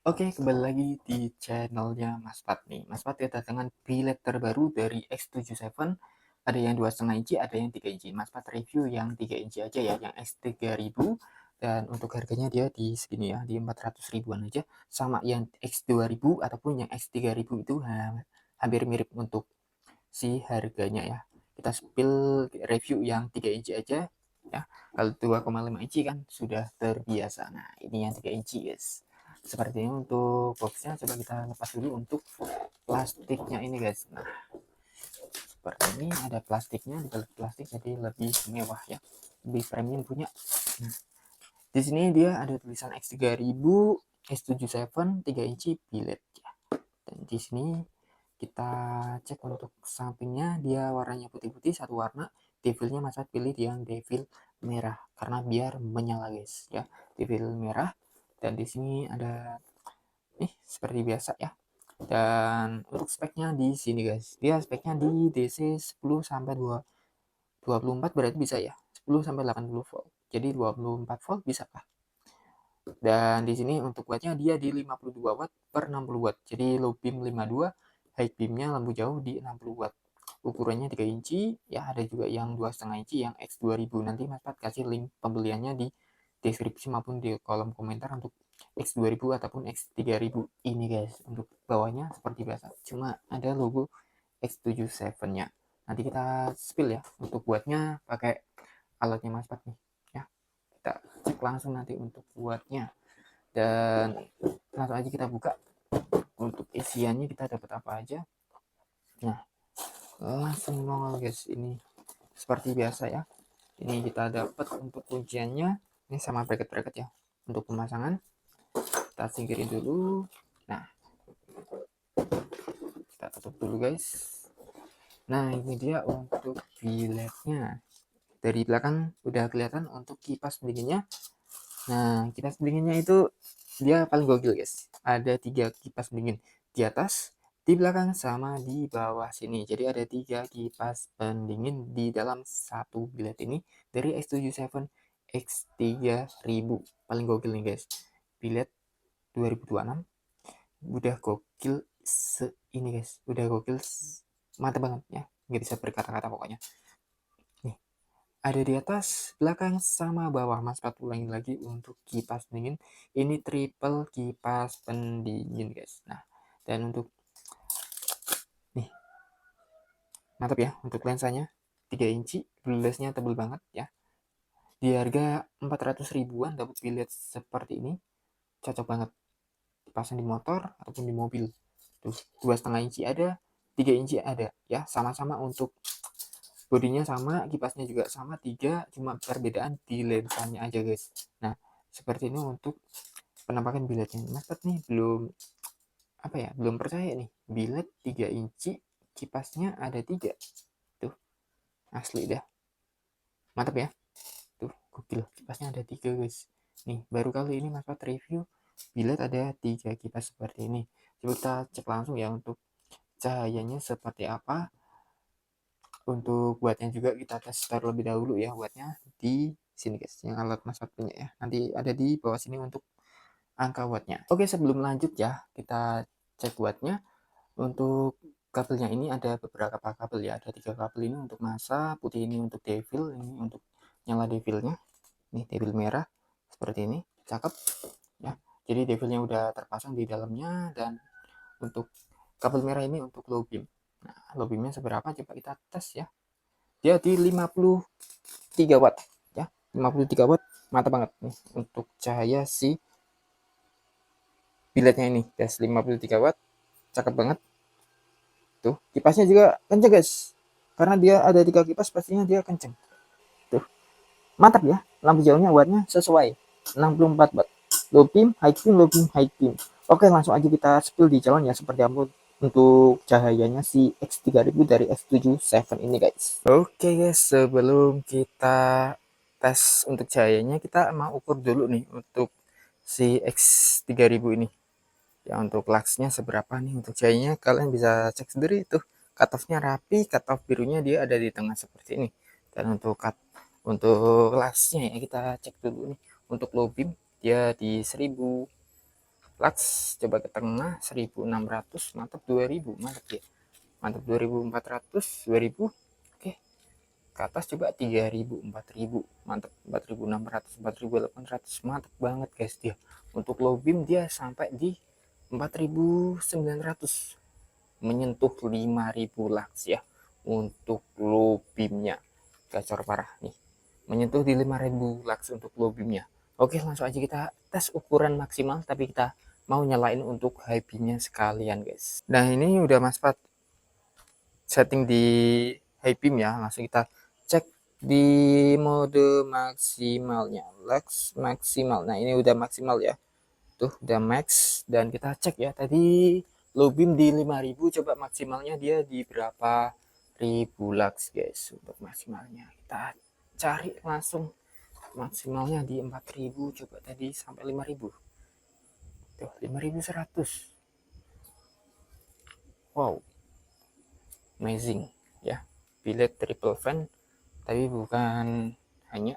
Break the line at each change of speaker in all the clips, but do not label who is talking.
Oke, kembali lagi di channelnya Mas Pat nih. Mas Pat kedatangan billet terbaru dari X77. Ada yang 2,5 inci, ada yang 3 inci. Mas Pat review yang 3 inci aja ya, yang X3000. Dan untuk harganya dia di segini ya, di 400 ribuan aja. Sama yang X2000 ataupun yang X3000 itu hampir mirip untuk si harganya ya. Kita spill review yang 3 inci aja ya. Kalau 2,5 inci kan sudah terbiasa. Nah, ini yang 3 inci guys. Seperti ini untuk boxnya. Coba kita lepas dulu untuk plastiknya ini guys. Nah, seperti ini ada plastiknya, di balik plastik jadi lebih mewah ya, lebih premium punya. Nah, di sini dia ada tulisan X3000 S77 3 inci billet ya. Dan di sini kita cek untuk sampingnya, dia warnanya putih-putih satu warna. Devilnya masa pilih yang devil merah karena biar menyala guys ya, devil merah. Dan di sini ada seperti biasa ya. Dan untuk speknya di sini guys, dia speknya di DC 10 sampai 24 berarti bisa ya, 10 sampai 80 volt. Jadi 24 volt bisa kah? Dan di sini untuk wattnya dia di 52 watt per 60 watt. Jadi low beam 52, high beamnya lampu jauh di 60 watt. Ukurannya 3 inci, ya ada juga yang 2,5 inci yang X2000. Nanti Mas Pat kasih link pembeliannya di deskripsi maupun di kolom komentar untuk X2000 ataupun X3000 ini guys. Untuk bawahnya seperti biasa, cuma ada logo X77-nya. Nanti kita spill ya untuk buatnya pakai alatnya Mas Pat nih ya. Kita cek langsung nanti untuk buatnya. Dan langsung aja kita buka untuk isiannya, kita dapat apa aja. Nah, langsung nongol guys, ini seperti biasa ya. Ini kita dapat untuk kunciannya, ini sama bracket-bracket ya untuk pemasangan. Kita singkirin dulu. Nah, kita tutup dulu guys. Nah, ini dia untuk billetnya. Dari belakang udah kelihatan untuk kipas pendinginnya. Nah, kipas pendinginnya itu dia paling gokil guys. Ada 3 kipas pendingin di atas, di belakang, sama di bawah sini. Jadi ada 3 kipas pendingin di dalam satu billet ini dari X77 X3000. Paling gokil nih guys. Billet 2026 udah gokil ini guys. Udah gokil, mantap banget ya. Nggak bisa berkata-kata pokoknya. Nih, ada di atas, belakang, sama bawah. Mas Pat ulangi lagi untuk kipas pendingin. Ini triple kipas pendingin guys. Nah, dan untuk nih, mantap ya untuk lensanya 3 inci, glassnya tebel banget ya. Di harga 400 ribuan dapat billet seperti ini, cocok banget dipasang di motor ataupun di mobil. Tuh, 2,5 inci ada, 3 inci ada ya, sama-sama untuk bodinya sama, kipasnya juga sama, 3, cuma perbedaan di lensanya aja guys. Nah, seperti ini untuk penampakan billetnya. Mas nih belum apa ya, belum percaya nih, billet 3 inci, kipasnya ada 3. Tuh, asli dah. Mantap ya. Tuh, gokil. Kipasnya ada 3 guys. Nih, baru kali ini Mas Pat review billet ada 3 kipas seperti ini. Coba kita cek langsung ya untuk cahayanya seperti apa. Untuk buatnya juga kita tes terlebih dahulu ya, buatnya di sini guys, yang alat Mas Pat punya ya. Nanti ada di bawah sini untuk angka wattnya. Oke, sebelum lanjut ya, kita cek wattnya. Untuk kabelnya ini ada beberapa kabel ya, ada 3 kabel ini untuk masa, putih ini untuk devil, ini untuk nyala devilnya. Ini devil merah seperti ini, cakep ya. Jadi devilnya udah terpasang di dalamnya. Dan untuk kabel merah ini untuk low beam. Nah, low beamnya seberapa, coba kita tes ya. Dia di 53 watt ya, 53 watt, mantap banget nih untuk cahaya si billetnya ini guys. 53 watt, cakep banget. Tuh, kipasnya juga kenceng guys, karena dia ada 3 kipas, pastinya dia kenceng. Tuh, mantap ya. Lampu jauhnya wattnya sesuai 64 watt. Low beam, high beam, low beam, high beam. Oke, langsung aja kita spill di jalan ya seperti apa untuk cahayanya si X3000 dari X77 ini guys. Oke guys, sebelum kita tes untuk cahayanya, kita mau ukur dulu nih untuk si X3000 ini. Ya, untuk luxnya seberapa nih untuk cahayanya, kalian bisa cek sendiri tuh. Cut off-nya rapi, cut off birunya dia ada di tengah seperti ini. Dan untuk luxnya ya kita cek dulu nih. Untuk low beam dia di 1000, Lux coba ke tengah 1600, mantap 2000, mantap ya, mantap 2400, 2000. Oke, ke atas coba 3000, 4000, mantap 4600, 4800, mantap banget guys dia. Untuk low beam dia sampai di 4900, menyentuh 5000 lux ya. Untuk low beamnya gacor parah nih, menyentuh di 5000 lux untuk low beamnya. Oke, langsung aja kita tes ukuran maksimal, tapi kita mau nyalain untuk high beamnya sekalian guys. Nah ini udah Mas Pat setting di high beam ya, langsung kita cek di mode maksimalnya, lux maksimal. Nah ini udah maksimal ya, tuh udah max, dan kita cek ya tadi low beam di 5000, coba maksimalnya dia di berapa ribu lux guys. Untuk maksimalnya kita cari langsung, maksimalnya di 4000, coba tadi sampai 5000, tuh 5100. Wow, amazing ya, billet triple fan, tapi bukan hanya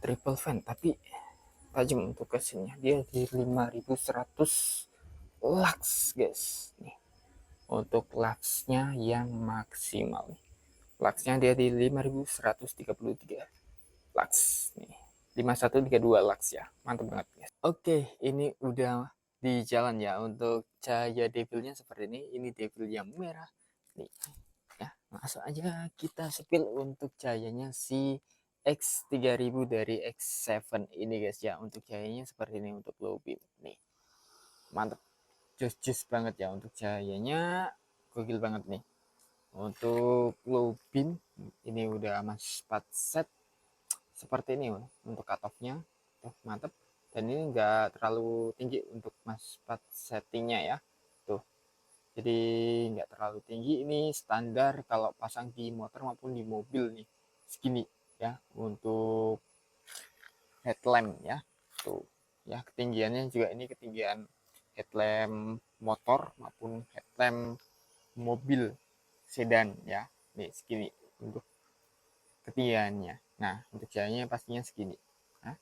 triple fan tapi tajam untuk kesinnya, dia di 5100 lux guys nih. Untuk luxnya yang maksimal nih, luxnya dia di 5133 lux nih, 5132 lux ya, mantap banget guys. Oke, ini udah di jalan ya. Untuk cahaya devilnya seperti ini devil yang merah nih ya. Langsung aja kita spill untuk cahayanya si X3000 dari X7 ini guys ya. Untuk cahayanya seperti ini untuk low beam nih, mantap, jus banget ya. Untuk cahayanya gokil banget nih. Untuk low beam ini udah Mas Pat set seperti ini untuk cut off-nya, tuh mantep. Dan ini enggak terlalu tinggi untuk Mas Pat settingnya ya, tuh jadi nggak terlalu tinggi. Ini standar kalau pasang di motor maupun di mobil nih, segini ya. Untuk headlamp ya, tuh ya, ketinggiannya juga ini ketinggian headlamp motor maupun headlamp mobil sedan ya, nih segini untuk ketinggiannya. Nah untuk cahayanya pastinya segini. Nah,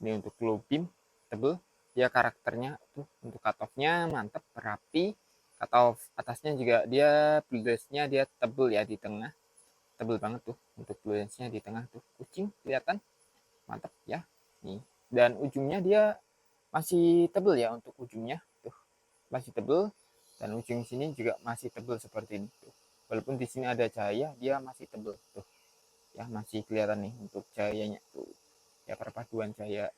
ini untuk low beam tebel ya, karakternya tuh untuk cut off-nya mantep, rapi. Cut off atasnya juga dia bluesnya dia tebel ya, di tengah tebel banget tuh. Untuk bluesnya di tengah tuh, kucing kelihatan mantep ya nih. Dan ujungnya dia masih tebel ya, untuk ujungnya tuh masih tebel, dan ujung sini juga masih tebel seperti ini tuh. Walaupun di sini ada cahaya, dia masih tebel tuh ya, masih kelihatan nih untuk cahayanya tuh ya, perpaduan cahaya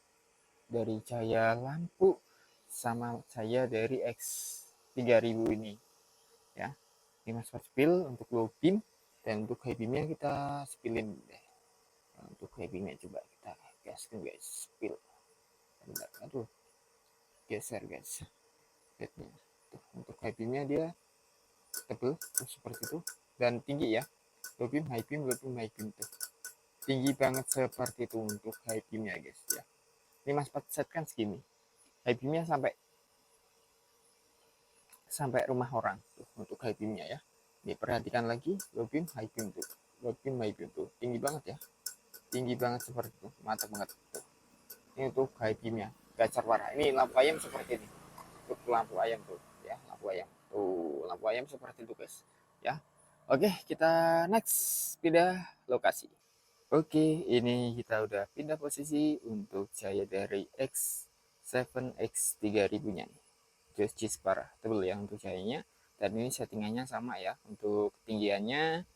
dari cahaya lampu sama cahaya dari X3000 ini ya. Ini Mas spill untuk low beam, dan untuk high beamnya kita spillin deh. Nah, untuk high beamnya coba kita gaskan guys, spill. Aduh, geser guys headnya tuh. Untuk high beamnya dia tebel tuh, seperti itu, dan tinggi ya. Low beam, high beam, low beam, high beam tuh tinggi banget seperti itu untuk high beamnya guys ya. Ini Mas set kan segini, high beamnya sampai rumah orang tuh untuk high beamnya ya. Nih perhatikan lagi, low beam, high beam tuh, low beam, high beam tuh tinggi banget ya, tinggi banget seperti itu, mantap banget tuh. Ini untuk high beamnya gacor parah. Ini lampu ayam seperti ini, untuk lampu ayam tuh ya, lampu ayam tuh, lampu ayam seperti itu guys ya. Oke, kita next pindah lokasi. Oke, ini kita udah pindah posisi untuk cahaya dari X7 X3000 nya nih. Just parah, tebel ya untuk cahayanya. Dan ini settingannya sama ya, untuk ketinggiannya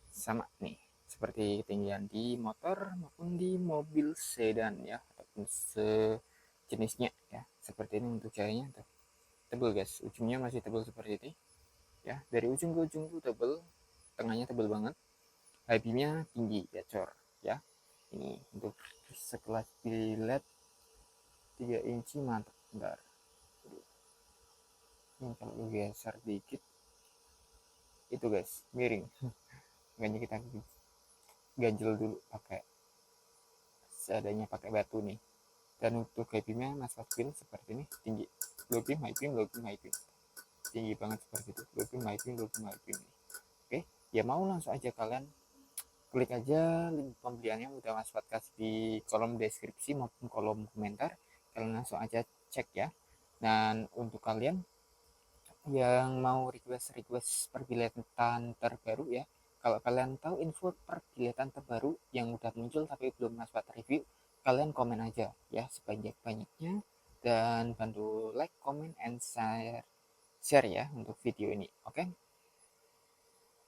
sama nih, seperti ketinggian di motor maupun di mobil sedan ya, ataupun sejenisnya ya. Seperti ini untuk cahayanya tuh, tebel guys, ujungnya masih tebel seperti ini ya, dari ujung ke ujung tuh tebel, tengahnya tebel banget. High beamnya tinggi gacor ya. Ini untuk sekelas billet 3 inci mantap. Bentar, ini kalau geser dikit itu guys miring. Makanya kita ganjel dulu pakai seadanya, pakai batu nih. Dan untuk high beamnya Mas Fadil seperti ini, tinggi. Low beam, high beam, low beam, high beam, tinggi banget seperti itu. Low beam, high beam, low beam, high beam nih. Oke, ya mau langsung aja kalian klik aja link pembeliannya, udah Mas Fat kasih di kolom deskripsi maupun kolom komentar. kalian langsung aja cek ya. Dan untuk kalian yang mau request perbilatan terbaru ya, kalau kalian tahu info perbilatan terbaru yang udah muncul tapi belum Mas Fat review, kalian komen aja ya sebanyak-banyaknya, dan bantu like, comment, and share ya untuk video ini. Oke,